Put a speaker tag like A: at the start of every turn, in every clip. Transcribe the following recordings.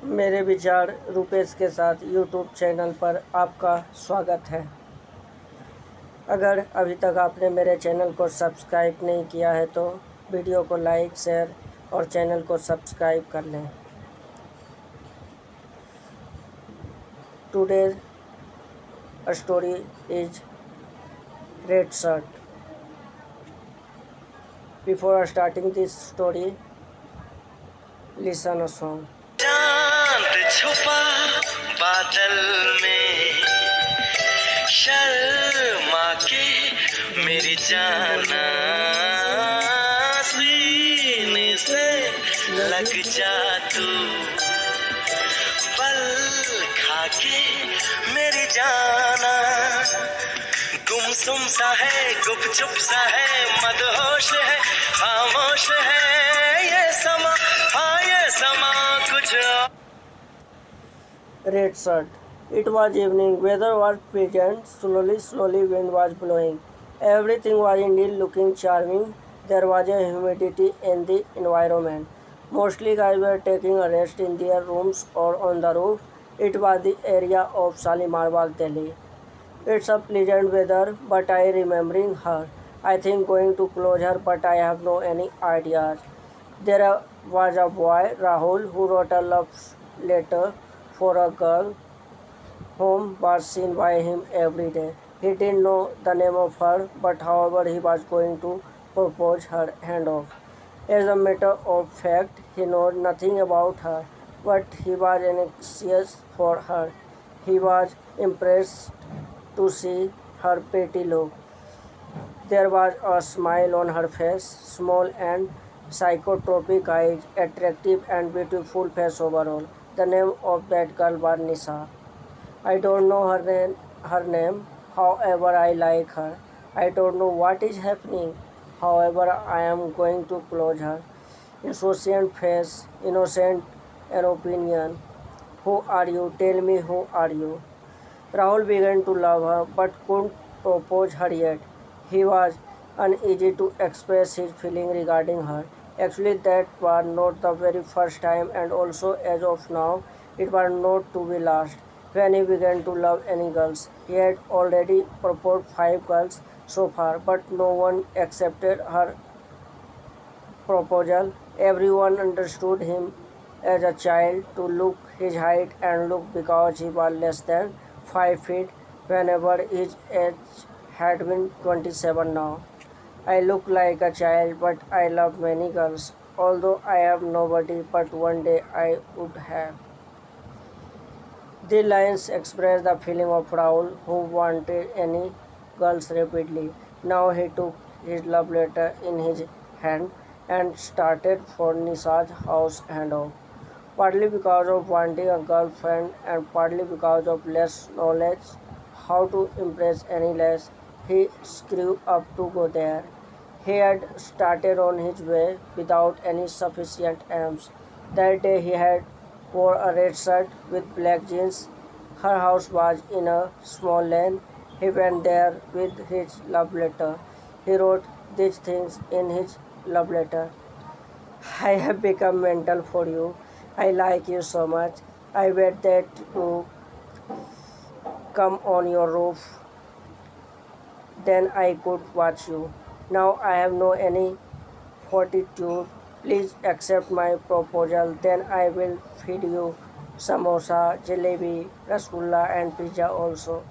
A: मेरे विचार रुपेश के साथ यूट्यूब चैनल पर आपका स्वागत है। अगर अभी तक आपने मेरे चैनल को सब्सक्राइब नहीं किया है तो वीडियो को लाइक, शेयर और चैनल को सब्सक्राइब कर लें। Today's story is red shirt. Before starting this story, listen a song.
B: चांद छुपा बादल में, शर्मा के मेरी जाना, सीने से लग जा तू, पल खा के मेरी जाना। गुमसुम सा है, गुपचुप सा है, मदहोश है, खामोश है ये समा, हाँ ये समा कुछ।
A: Red shirt. It was evening. Weather was pleasant. Slowly wind was blowing. Everything was indeed looking charming. There was a humidity in the environment. Mostly guys were taking a rest in their rooms or on the roof. It was the area of Shalimar Bagh, Delhi. It's a pleasant weather, but I remembering her. I think going to close her, but I have no any ideas. There was a boy, Rahul, who wrote a love letter for a girl whom was seen by him every day. He didn't know the name of her, but however he was going to propose her hand off. As a matter of fact, he knew nothing about her, but he was anxious for her. He was impressed to see her pretty look. There was a smile on her face, small and psychotropic eyes, attractive and beautiful face overall. The name of that girl was Nisha. I don't know her name, however I like her. I don't know what is happening, however I am going to close her. Innocent face, innocent an opinion. Who are you? Tell me who are you? Rahul began to love her but couldn't propose her yet. He was uneasy to express his feeling regarding her. Actually, that was not the very first time, and also as of now, it was not to be last. When he began to love any girls, he had already proposed 5 girls so far, but no one accepted her proposal. Everyone understood him as a child to look his height and look because he was less than 5 feet whenever his age had been 27 now. I look like a child, but I love many girls, although I have nobody, but one day I would have. The lines express the feeling of Raoul, who wanted any girls rapidly. Now he took his love letter in his hand and started for Nisha's house handoff. Partly because of wanting a girlfriend and partly because of less knowledge how to impress any less, he screwed up to go there. He had started on his way without any sufficient aims. That day he had wore a red shirt with black jeans. Her house was in a small lane. He went there with his love letter. He wrote these things in his love letter. I have become mental for you. I like you so much. I wait that you come on your roof. Then I could watch you. Now I have no any fortitude. Please accept my proposal. Then I will feed you samosa, jalebi, rasgulla and pizza also.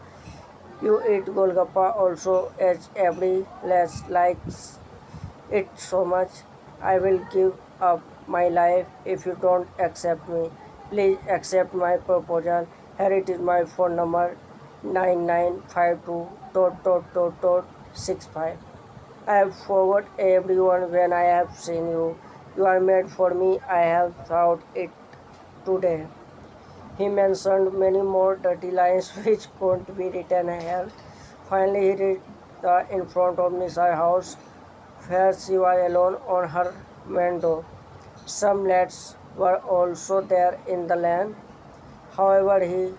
A: You eat golgappa also as every less likes it so much. I will give up my life if you don't accept me. Please accept my proposal. Here it is my phone number 9952 ... 65. I have forgot everyone when I have seen you. You are made for me. I have thought it today. He mentioned many more dirty lines which couldn't be written here. Finally, he reached in front of Nisha's house, where she was alone on her main door. Some lads were also there in the lane. However, he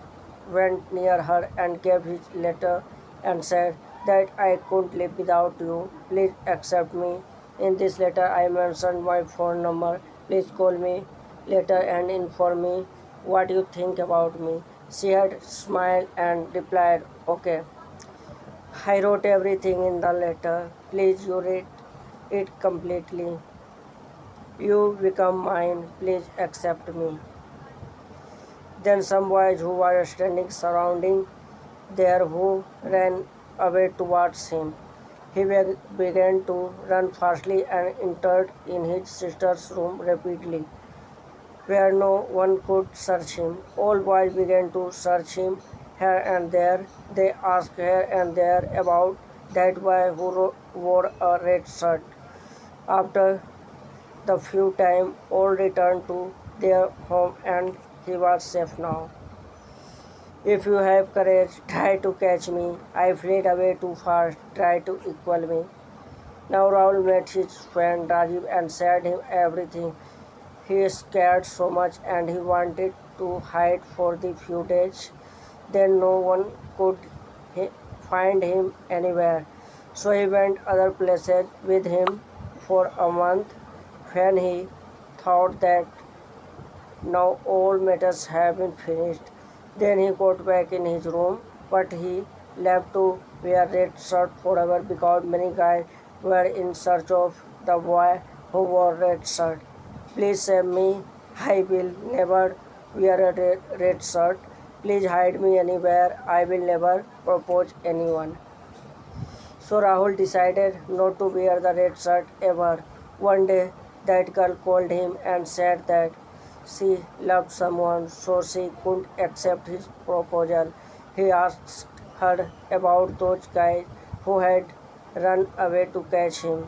A: went near her and gave his letter and said that I couldn't live without you. Please accept me. In this letter, I mentioned my phone number. Please call me later and inform me what you think about me." She had smiled and replied, "Okay. I wrote everything in the letter. Please you read it completely. You become mine. Please accept me." Then some boys who were standing surrounding there who ran away towards him. He began to run fastly and entered in his sister's room rapidly, where no one could search him. All boys began to search him here and there. They asked here and there about that boy who wore a red shirt. After the few time, all returned to their home and he was safe now. "If you have courage, try to catch me. I fled away too fast. Try to equal me." Now Rahul met his friend Rajiv and said him everything. He scared so much and he wanted to hide for the few days. Then no one could find him anywhere. So he went other places with him for a month. When he thought that now all matters have been finished, then he got back in his room, but he left to wear red shirt forever because many guys were in search of the boy who wore red shirt. "Please save me. I will never wear a red shirt. Please hide me anywhere. I will never propose anyone." So Rahul decided not to wear the red shirt ever. One day that girl called him and said that she loved someone, so she couldn't accept his proposal. He asked her about those guys who had run away to catch him.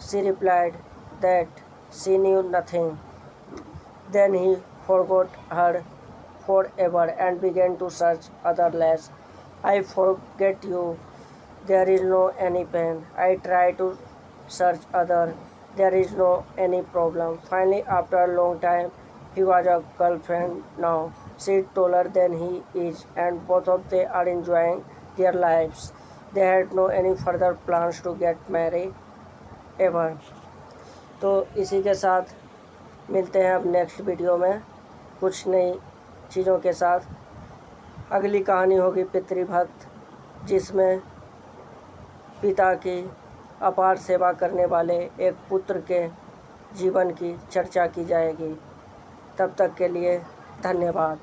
A: She replied that she knew nothing. Then he forgot her forever and began to search other lives. "I forget you. There is no any pain. I try to search other. There is no any problem." Finally, after a long time, he was a girlfriend now. She is taller than he is, and both of them are enjoying their lives. They had no any further plans to get married ever. तो इसी के साथ मिलते हैं अब next video में कुछ नई चीज़ों के साथ। अगली कहानी होगी पितृभक्त, जिसमें पिता की अपार सेवा करने वाले एक पुत्र के जीवन की चर्चा की जाएगी। तब तक के लिए धन्यवाद।